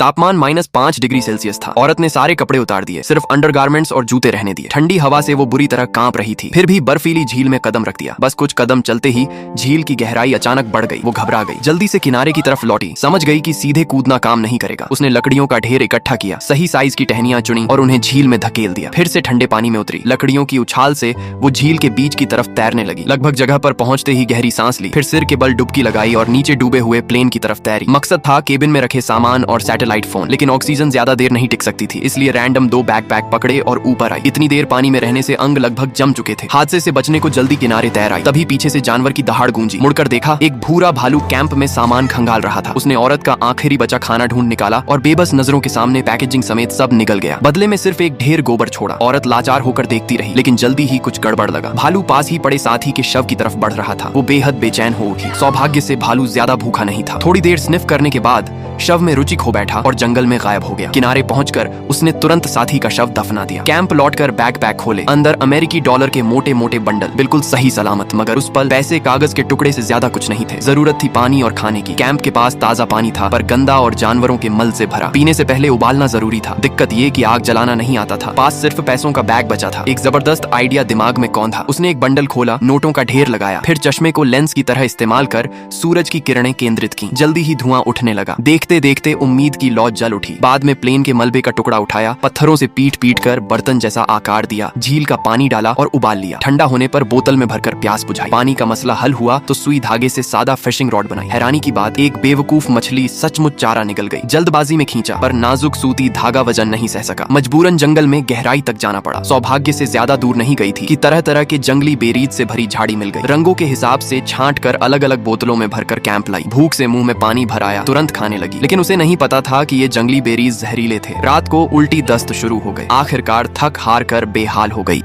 तापमान -5 degree Celsius था। औरत ने सारे कपड़े उतार दिए, सिर्फ अंडरगारमेंट्स और जूते रहने दिए। ठंडी हवा से वो बुरी तरह कांप रही थी, फिर भी बर्फीली झील में कदम रख दिया। बस कुछ कदम चलते ही झील की गहराई अचानक बढ़ गई। वो घबरा गई, जल्दी से किनारे की तरफ लौटी। समझ गई कि सीधे कूदना काम नहीं करेगा। उसने लकड़ियों का ढेर इकट्ठा किया, सही साइज की टहनियां चुनी और उन्हें झील में धकेल दिया। फिर से ठंडे पानी में उतरी। लकड़ियों की उछाल से वो झील के बीच की तरफ तैरने लगी। लगभग जगह पर पहुंचते ही गहरी सांस ली, फिर सिर के बल डुबकी लगाई और नीचे डूबे हुए प्लेन की तरफ तैरी। मकसद था केबिन में रखे सामान और सैटेलाइट फोन, लेकिन ऑक्सीजन ज्यादा देर नहीं टिक सकती थी, इसलिए रैंडम 2 बैकपैक पकड़े और ऊपर आई। इतनी देर पानी में रहने से अंग लगभग जम चुके थे। हादसे से बचने को जल्दी किनारे तैर आई। तभी पीछे से जानवर की दहाड़ गूंजी। मुड़कर देखा, एक भूरा भालू कैंप में सामान खंगाल रहा था। उसने औरत का आखिरी बचा खाना ढूंढ निकाला और बेबस नजरों के सामने पैकेजिंग समेत सब निगल गया। बदले में सिर्फ एक ढेर गोबर छोड़ा। औरत लाचार होकर देखती रही, लेकिन जल्दी ही कुछ गड़बड़ लगा। भालू पास ही पड़े साथी के शव की तरफ बढ़ रहा था। वो बेहद बेचैन हो उठी। सौभाग्य से भालू ज्यादा भूखा नहीं था। थोड़ी देर स्निफ करने के बाद शव में रुचि खो बैठा और जंगल में गायब हो गया। किनारे पहुंचकर उसने तुरंत साथी का शव दफना दिया। कैंप लौटकर बैकपैक खोले, अंदर अमेरिकी डॉलर के मोटे मोटे बंडल, बिल्कुल सही सलामत, मगर उस पल पैसे कागज के टुकड़े से ज्यादा कुछ नहीं थे। जरूरत थी पानी और खाने की। कैंप के पास ताजा पानी था, पर गंदा और जानवरों के मल से भरा। पीने से पहले उबालना जरूरी था। दिक्कत ये कि आग जलाना नहीं आता था। पास सिर्फ पैसों का बैग बचा था। एक जबरदस्त आइडिया दिमाग में कौंधा। उसने एक बंडल खोला, नोटों का ढेर लगाया, फिर चश्मे को लेंस की तरह इस्तेमाल कर सूरज की किरणें केंद्रित की। जल्दी ही धुआं उठने लगा। देखते देखते उम्मीद की लौ जल उठी। बाद में प्लेन के मलबे का टुकड़ा उठाया, पत्थरों से पीट पीट कर बर्तन जैसा आकार दिया, झील का पानी डाला और उबाल लिया। ठंडा होने पर बोतल में भरकर प्यास बुझाई। पानी का मसला हल हुआ तो सुई धागे से सादा फिशिंग रॉड बनाई। हैरानी की बात, एक बेवकूफ मछली सचमुच चारा निकल गई। जल्दबाजी में खींचा, पर नाजुक सूती धागा वजन नहीं सह सका। मजबूरन जंगल में गहराई तक जाना पड़ा। सौभाग्य से ज्यादा दूर नहीं गई थी कि तरह तरह के जंगली बेरीज से भरी झाड़ी मिल गई। रंगों के हिसाब से छांट कर अलग अलग बोतलों में भरकर कैंप लाई। भूख से मुंह में पानी भराया, तुरंत खाने लगी, लेकिन उसे नहीं पता था कि ये जंगली बेरीज जहरीले थे। रात को उल्टी दस्त शुरू हो गई। आखिरकार थक हार कर बेहाल हो गई।